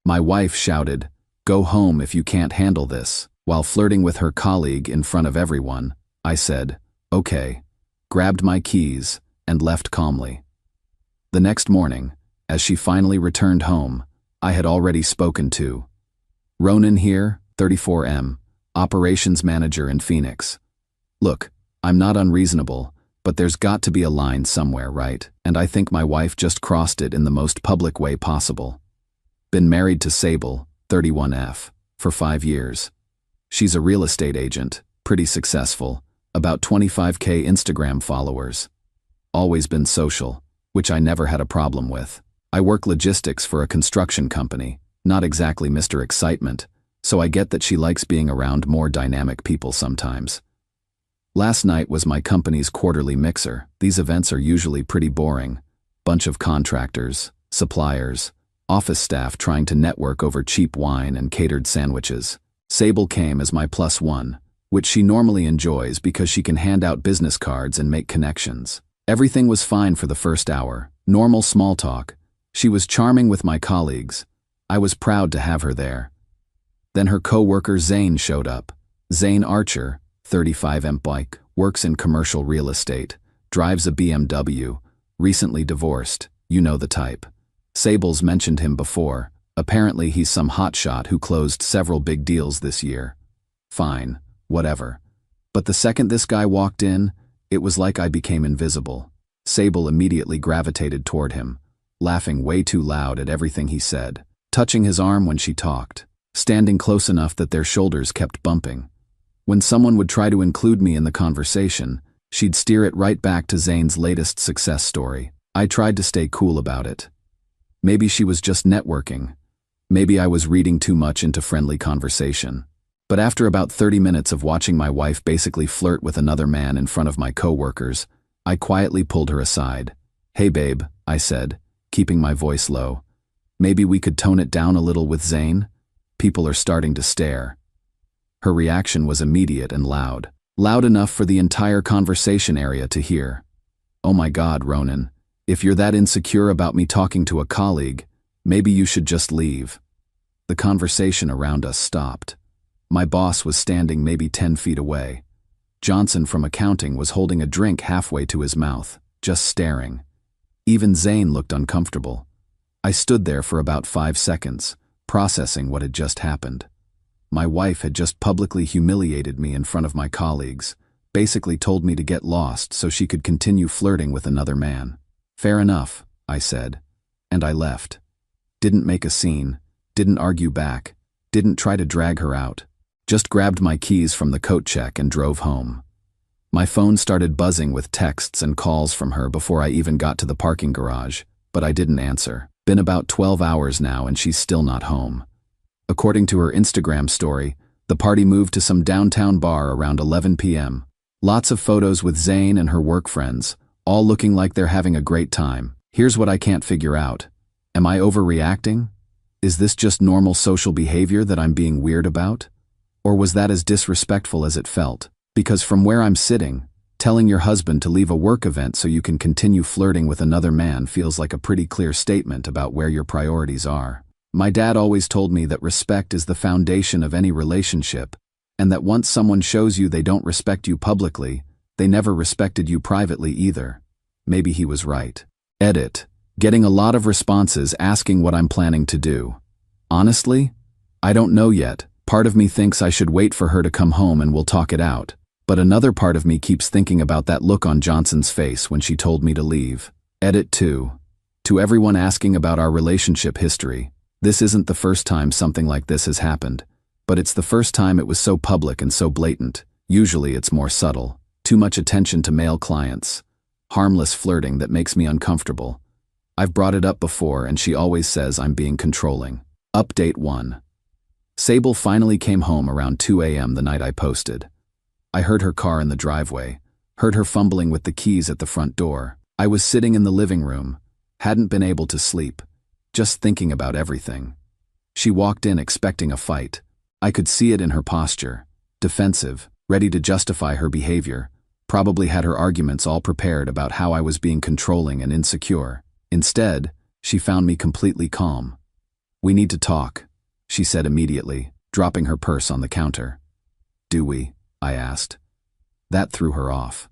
My wife shouted, "Go home if you can't handle this." While flirting with her colleague in front of everyone, I said, "Okay," grabbed my keys, and left calmly. The next morning, as she finally returned home, I had already spoken to Ronan here, 34M, operations manager in Phoenix. Look, I'm not unreasonable, but there's got to be a line somewhere, right? And I think my wife just crossed it in the most public way possible. Been married to Sable, 31F, for 5 years. She's a real estate agent, pretty successful, about 25K Instagram followers. Always been social, which I never had a problem with. I work logistics for a construction company, not exactly Mr. Excitement, so I get that she likes being around more dynamic people sometimes. Last night was my company's quarterly mixer. These events are usually pretty boring. Bunch of contractors, suppliers, office staff trying to network over cheap wine and catered sandwiches. Sable came as my +1, which she normally enjoys because she can hand out business cards and make connections. Everything was fine for the first hour, normal small talk. She was charming with my colleagues. I was proud to have her there. Then her co-worker Zane showed up. Zane Archer, 35M bike, works in commercial real estate, drives a BMW, recently divorced, you know the type. Sable's mentioned him before. Apparently he's some hotshot who closed several big deals this year. Fine, whatever. But the second this guy walked in, it was like I became invisible. Sable immediately gravitated toward him, laughing way too loud at everything he said, touching his arm when she talked, standing close enough that their shoulders kept bumping. When someone would try to include me in the conversation, she'd steer it right back to Zane's latest success story. I tried to stay cool about it. Maybe she was just networking. Maybe I was reading too much into friendly conversation. But after about 30 minutes of watching my wife basically flirt with another man in front of my co-workers, I quietly pulled her aside. "Hey babe," I said, keeping my voice low. "Maybe we could tone it down a little with Zane? People are starting to stare." Her reaction was immediate and loud. Loud enough for the entire conversation area to hear. "Oh my God, Ronan, if you're that insecure about me talking to a colleague, maybe you should just leave." The conversation around us stopped. My boss was standing maybe 10 feet away. Johnson from accounting was holding a drink halfway to his mouth, just staring. Even Zane looked uncomfortable. I stood there for about 5 seconds, processing what had just happened. My wife had just publicly humiliated me in front of my colleagues, basically told me to get lost so she could continue flirting with another man. "Fair enough," I said, and I left. Didn't make a scene, didn't argue back, didn't try to drag her out. Just grabbed my keys from the coat check and drove home. My phone started buzzing with texts and calls from her before I even got to the parking garage, but I didn't answer. Been about 12 hours now and she's still not home. According to her Instagram story, the party moved to some downtown bar around 11 p.m. Lots of photos with Zane and her work friends, all looking like they're having a great time. Here's what I can't figure out. Am I overreacting? Is this just normal social behavior that I'm being weird about? Or was that as disrespectful as it felt? Because from where I'm sitting, telling your husband to leave a work event so you can continue flirting with another man feels like a pretty clear statement about where your priorities are. My dad always told me that respect is the foundation of any relationship, and that once someone shows you they don't respect you publicly, they never respected you privately either. Maybe he was right. Edit. Getting a lot of responses asking what I'm planning to do. Honestly, I don't know yet. Part of me thinks I should wait for her to come home and we'll talk it out. But another part of me keeps thinking about that look on Johnson's face when she told me to leave. Edit 2. To everyone asking about our relationship history, this isn't the first time something like this has happened, but it's the first time it was so public and so blatant. Usually it's more subtle. Too much attention to male clients. Harmless flirting that makes me uncomfortable. I've brought it up before and she always says I'm being controlling. Update 1. Sable finally came home around 2 a.m. the night I posted. I heard her car in the driveway, heard her fumbling with the keys at the front door. I was sitting in the living room, hadn't been able to sleep, just thinking about everything. She walked in expecting a fight. I could see it in her posture, defensive, ready to justify her behavior, probably had her arguments all prepared about how I was being controlling and insecure. Instead, she found me completely calm. We need to talk, she said immediately, dropping her purse on the counter. Do we? I asked. That threw her off.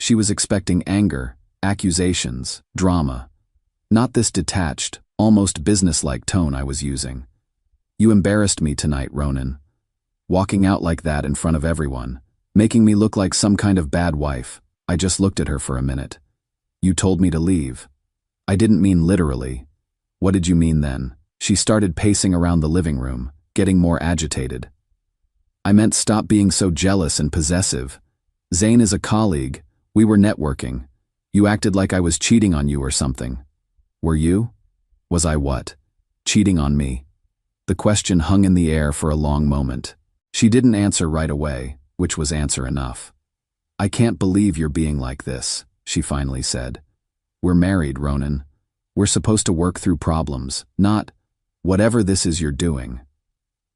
She was expecting anger, accusations, drama. Not this detached, almost businesslike tone I was using. You embarrassed me tonight, Ronan. Walking out like that in front of everyone, making me look like some kind of bad wife. I just looked at her for a minute. You told me to leave. I didn't mean literally. What did you mean then? She started pacing around the living room, getting more agitated. I meant stop being so jealous and possessive. Zane is a colleague. We were networking. You acted like I was cheating on you or something. Were you? Was I what? Cheating on me? The question hung in the air for a long moment. She didn't answer right away, which was answer enough. I can't believe you're being like this, she finally said. We're married, Ronan. We're supposed to work through problems, not whatever this is you're doing.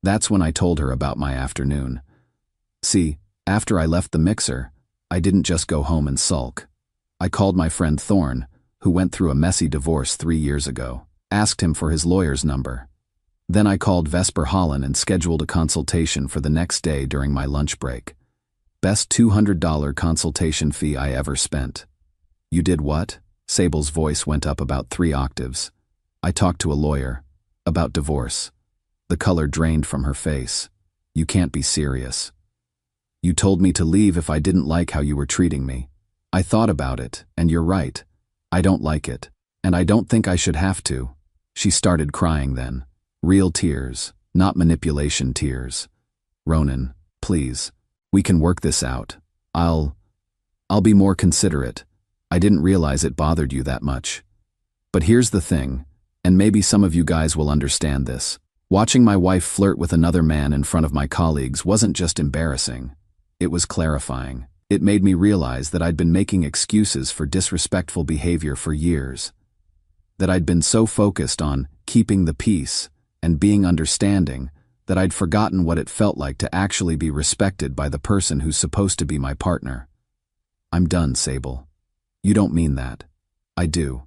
That's when I told her about my afternoon. See, after I left the mixer, I didn't just go home and sulk. I called my friend Thorne, who went through a messy divorce 3 years ago, asked him for his lawyer's number. Then I called Vesper Holland and scheduled a consultation for the next day during my lunch break. Best $200 consultation fee I ever spent. You did what? Sable's voice went up about 3 octaves. I talked to a lawyer. About divorce. The color drained from her face. You can't be serious. You told me to leave if I didn't like how you were treating me. I thought about it, and you're right. I don't like it, and I don't think I should have to. She started crying then. Real tears, not manipulation tears. Ronan, please. We can work this out. I'll be more considerate. I didn't realize it bothered you that much. But here's the thing, and maybe some of you guys will understand this. Watching my wife flirt with another man in front of my colleagues wasn't just embarrassing. It was clarifying. It made me realize that I'd been making excuses for disrespectful behavior for years. That I'd been so focused on keeping the peace and being understanding that I'd forgotten what it felt like to actually be respected by the person who's supposed to be my partner. I'm done, Sable. You don't mean that. I do.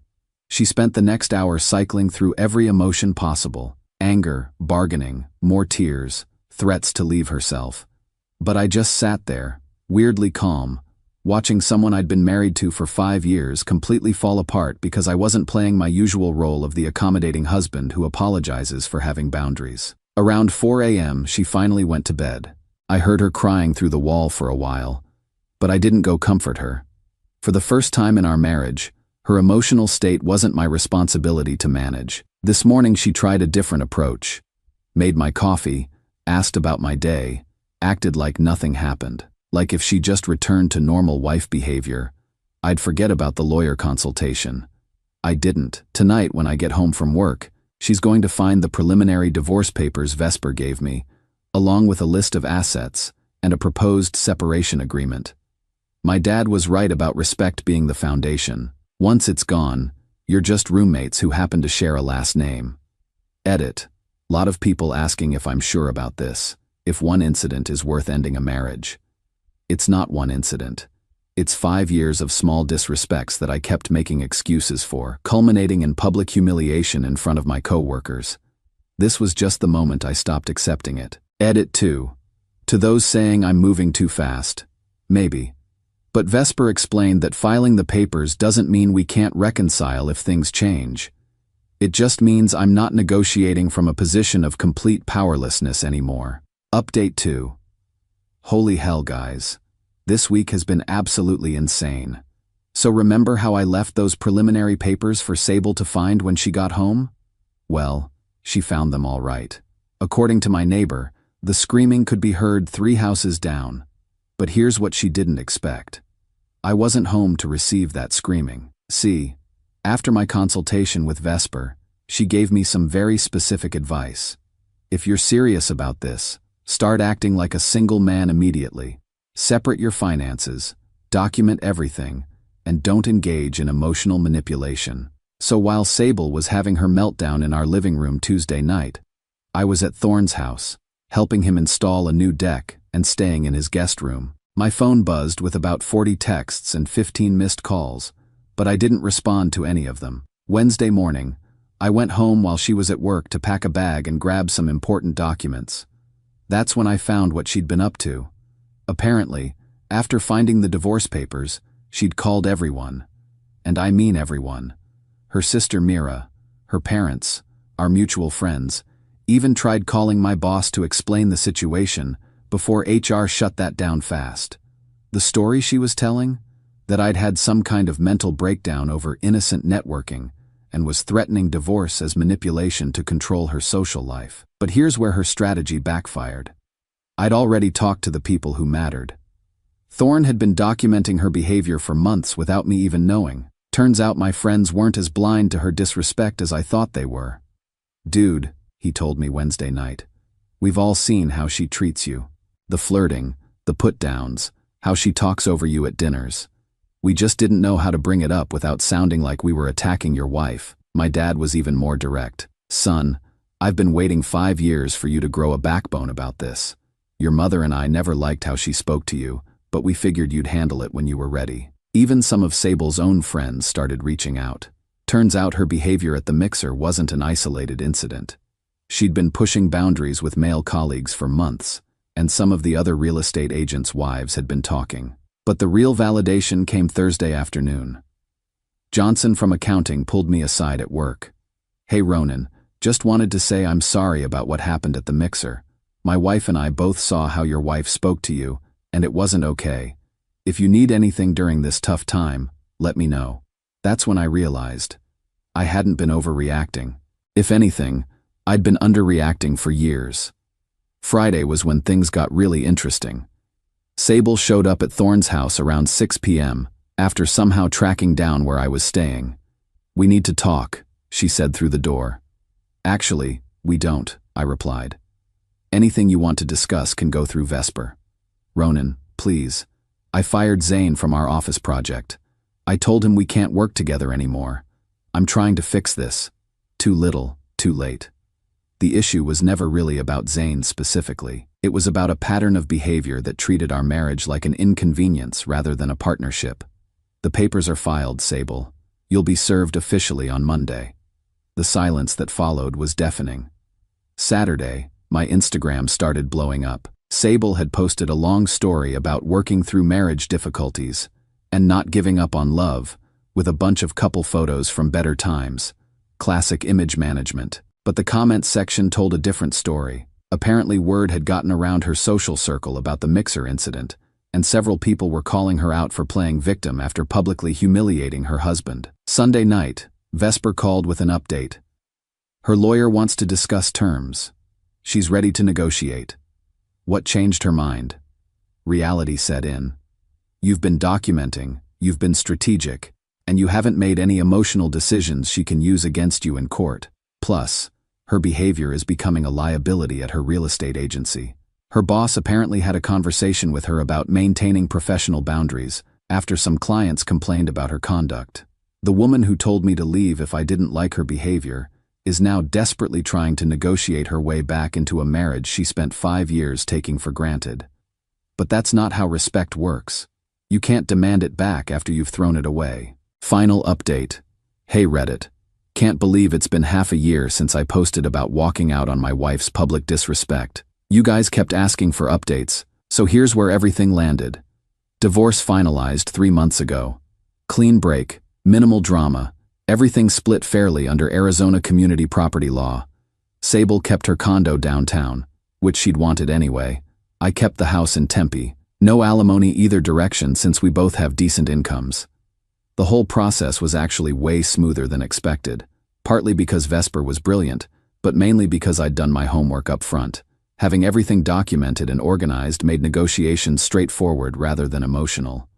She spent the next hour cycling through every emotion possible. Anger, bargaining, more tears, threats to leave herself. But I just sat there, weirdly calm, watching someone I'd been married to for 5 years completely fall apart because I wasn't playing my usual role of the accommodating husband who apologizes for having boundaries. Around 4 a.m., she finally went to bed. I heard her crying through the wall for a while, but I didn't go comfort her. For the first time in our marriage, her emotional state wasn't my responsibility to manage. This morning she tried a different approach. Made my coffee, asked about my day, acted like nothing happened. Like if she just returned to normal wife behavior, I'd forget about the lawyer consultation. I didn't. Tonight when I get home from work, she's going to find the preliminary divorce papers Vesper gave me, along with a list of assets and a proposed separation agreement. My dad was right about respect being the foundation. Once it's gone, you're just roommates who happen to share a last name. Edit. Lot of people asking if I'm sure about this, if one incident is worth ending a marriage. It's not one incident. It's 5 years of small disrespects that I kept making excuses for, culminating in public humiliation in front of my co-workers. This was just the moment I stopped accepting it. Edit 2. To those saying I'm moving too fast. Maybe. But Vesper explained that filing the papers doesn't mean we can't reconcile if things change. It just means I'm not negotiating from a position of complete powerlessness anymore. Update 2. Holy hell, guys. This week has been absolutely insane. So remember how I left those preliminary papers for Sable to find when she got home? Well, she found them all right. According to my neighbor, the screaming could be heard 3 houses down. But here's what she didn't expect. I wasn't home to receive that screaming. See, after my consultation with Vesper, she gave me some very specific advice. If you're serious about this, start acting like a single man immediately. Separate your finances, document everything, and don't engage in emotional manipulation. So while Sable was having her meltdown in our living room Tuesday night, I was at Thorne's house, helping him install a new deck and staying in his guest room. My phone buzzed with about 40 texts and 15 missed calls, but I didn't respond to any of them. Wednesday morning, I went home while she was at work to pack a bag and grab some important documents. That's when I found what she'd been up to. Apparently, after finding the divorce papers, she'd called everyone. And I mean everyone. Her sister Mira, her parents, our mutual friends, even tried calling my boss to explain the situation before HR shut that down fast. The story she was telling? That I'd had some kind of mental breakdown over innocent networking and was threatening divorce as manipulation to control her social life. But here's where her strategy backfired. I'd already talked to the people who mattered. Thorne had been documenting her behavior for months without me even knowing. Turns out my friends weren't as blind to her disrespect as I thought they were. "Dude," he told me Wednesday night, "we've all seen how she treats you. The flirting, the put-downs, how she talks over you at dinners. We just didn't know how to bring it up without sounding like we were attacking your wife." My dad was even more direct. "Son, I've been waiting 5 years for you to grow a backbone about this. Your mother and I never liked how she spoke to you, but we figured you'd handle it when you were ready." Even some of Sable's own friends started reaching out. Turns out her behavior at the mixer wasn't an isolated incident. She'd been pushing boundaries with male colleagues for months, and some of the other real estate agents' wives had been talking. But the real validation came Thursday afternoon. Johnson from accounting pulled me aside at work. "Hey Ronan, just wanted to say I'm sorry about what happened at the mixer. My wife and I both saw how your wife spoke to you, and it wasn't okay. If you need anything during this tough time, let me know." That's when I realized I hadn't been overreacting. If anything, I'd been underreacting for years. Friday was when things got really interesting. Sable showed up at Thorne's house around 6 p.m., after somehow tracking down where I was staying. "We need to talk," she said through the door. "Actually, we don't," I replied. "Anything you want to discuss can go through Vesper." "Ronan, please. I fired Zane from our office project. I told him we can't work together anymore. I'm trying to fix this. Too little, too late." The issue was never really about Zane specifically. It was about a pattern of behavior that treated our marriage like an inconvenience rather than a partnership. "The papers are filed, Sable. You'll be served officially on Monday." The silence that followed was deafening. Saturday, my Instagram started blowing up. Sable had posted a long story about working through marriage difficulties and not giving up on love, with a bunch of couple photos from better times. Classic image management. But the comments section told a different story. Apparently word had gotten around her social circle about the mixer incident, and several people were calling her out for playing victim after publicly humiliating her husband. Sunday night, Vesper called with an update. Her lawyer wants to discuss terms. She's ready to negotiate. What changed her mind? Reality set in. You've been documenting, you've been strategic, and you haven't made any emotional decisions she can use against you in court. Plus, her behavior is becoming a liability at her real estate agency. Her boss apparently had a conversation with her about maintaining professional boundaries after some clients complained about her conduct. The woman who told me to leave if I didn't like her behavior is now desperately trying to negotiate her way back into a marriage she spent 5 years taking for granted. But that's not how respect works. You can't demand it back after you've thrown it away. Final update. Hey Reddit. Can't believe it's been half a year since I posted about walking out on my wife's public disrespect. You guys kept asking for updates, so here's where everything landed. Divorce finalized 3 months ago. Clean break, minimal drama, everything split fairly under Arizona community property law. Sable kept her condo downtown, which she'd wanted anyway. I kept the house in Tempe. No alimony either direction since we both have decent incomes. The whole process was actually way smoother than expected, partly because Vesper was brilliant, but mainly because I'd done my homework up front. Having everything documented and organized made negotiations straightforward rather than emotional.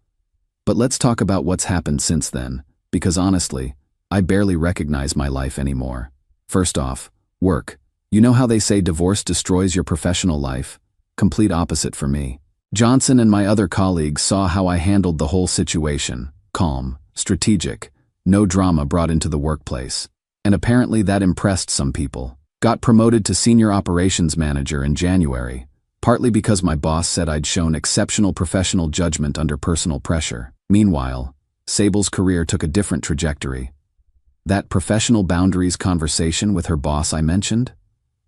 But let's talk about what's happened since then, because honestly, I barely recognize my life anymore. First off, work. You know how they say divorce destroys your professional life? Complete opposite for me. Johnson and my other colleagues saw how I handled the whole situation. Calm, strategic, no drama brought into the workplace. And apparently that impressed some people. Got promoted to senior operations manager in January, partly because my boss said I'd shown exceptional professional judgment under personal pressure. Meanwhile, Sable's career took a different trajectory. That professional boundaries conversation with her boss I mentioned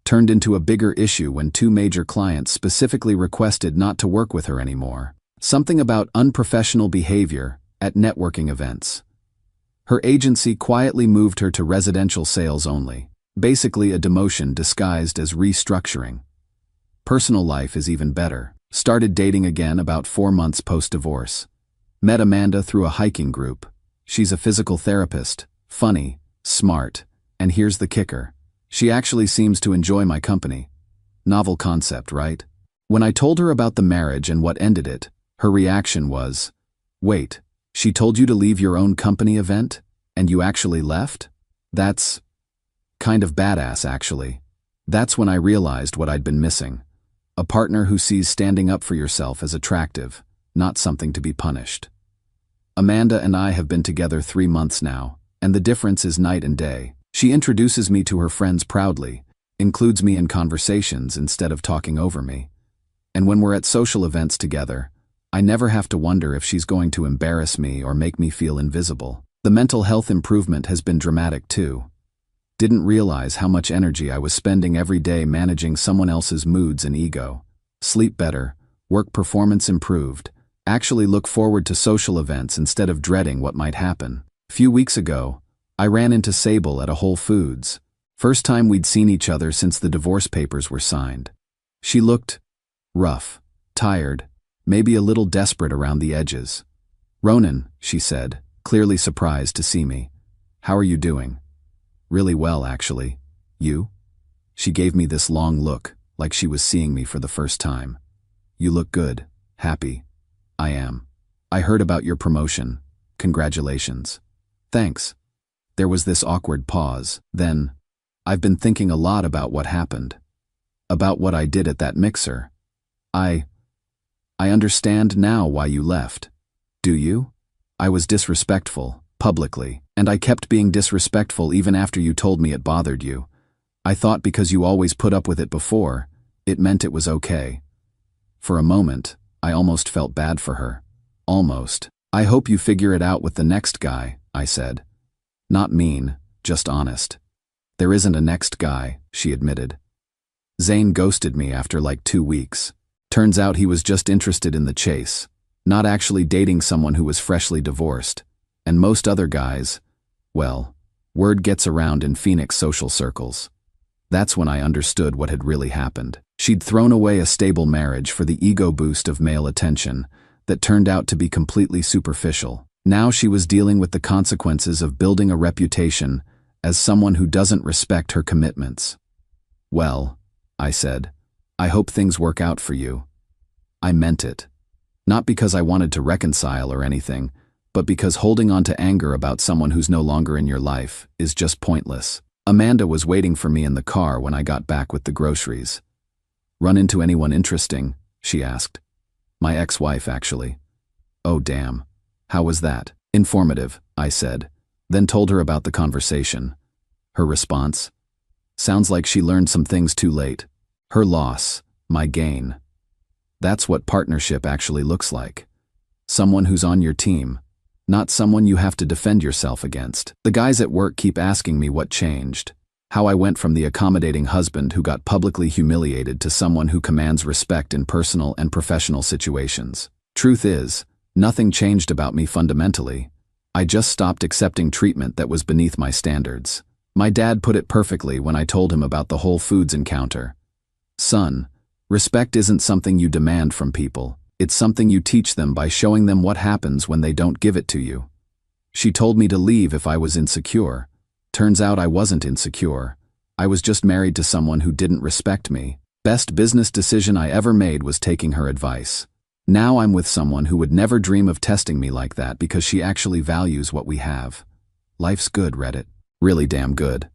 turned into a bigger issue when two major clients specifically requested not to work with her anymore. Something about unprofessional behavior at networking events. Her agency quietly moved her to residential sales only, basically a demotion disguised as restructuring. Personal life is even better. Started dating again about 4 months post-divorce. Met Amanda through a hiking group. She's a physical therapist, funny, smart, and here's the kicker. She actually seems to enjoy my company. Novel concept, right? When I told her about the marriage and what ended it, her reaction was, "Wait, she told you to leave your own company event, and you actually left? That's kind of badass, actually." That's when I realized what I'd been missing. A partner who sees standing up for yourself as attractive, not something to be punished. Amanda and I have been together 3 months now, and the difference is night and day. She introduces me to her friends proudly, includes me in conversations instead of talking over me. And when we're at social events together, I never have to wonder if she's going to embarrass me or make me feel invisible. The mental health improvement has been dramatic too. Didn't realize how much energy I was spending every day managing someone else's moods and ego. Sleep better, work performance improved, actually look forward to social events instead of dreading what might happen. A few weeks ago, I ran into Sable at a Whole Foods. First time we'd seen each other since the divorce papers were signed. She looked rough, tired, maybe a little desperate around the edges. "Ronan," she said, clearly surprised to see me. "How are you doing?" "Really well, actually. You?" She gave me this long look, like she was seeing me for the first time. "You look good, happy." "I am. I heard about your promotion. Congratulations." "Thanks." There was this awkward pause. Then, "I've been thinking a lot about what happened. About what I did at that mixer. I understand now why you left." "Do you?" "I was disrespectful, publicly, and I kept being disrespectful even after you told me it bothered you. I thought because you always put up with it before, it meant it was okay." For a moment, I almost felt bad for her. Almost. "I hope you figure it out with the next guy," I said. Not mean, just honest. "There isn't a next guy," she admitted. "Zane ghosted me after like 2 weeks. Turns out he was just interested in the chase, not actually dating someone who was freshly divorced. And most other guys, well, word gets around in Phoenix social circles." That's when I understood what had really happened. She'd thrown away a stable marriage for the ego boost of male attention that turned out to be completely superficial. Now she was dealing with the consequences of building a reputation as someone who doesn't respect her commitments. "Well," I said, "I hope things work out for you." I meant it. Not because I wanted to reconcile or anything, but because holding on to anger about someone who's no longer in your life is just pointless. Amanda was waiting for me in the car when I got back with the groceries. "Run into anyone interesting?" she asked. "My ex-wife, actually." "Oh, damn. How was that?" "Informative," I said, then told her about the conversation. Her response? "Sounds like she learned some things too late. Her loss, my gain." That's what partnership actually looks like. Someone who's on your team, not someone you have to defend yourself against. The guys at work keep asking me what changed. How I went from the accommodating husband who got publicly humiliated to someone who commands respect in personal and professional situations. Truth is, nothing changed about me fundamentally. I just stopped accepting treatment that was beneath my standards. My dad put it perfectly when I told him about the Whole Foods encounter. "Son, respect isn't something you demand from people. It's something you teach them by showing them what happens when they don't give it to you." She told me to leave if I was insecure. Turns out I wasn't insecure. I was just married to someone who didn't respect me. Best business decision I ever made was taking her advice. Now I'm with someone who would never dream of testing me like that because she actually values what we have. Life's good, Reddit. Really damn good.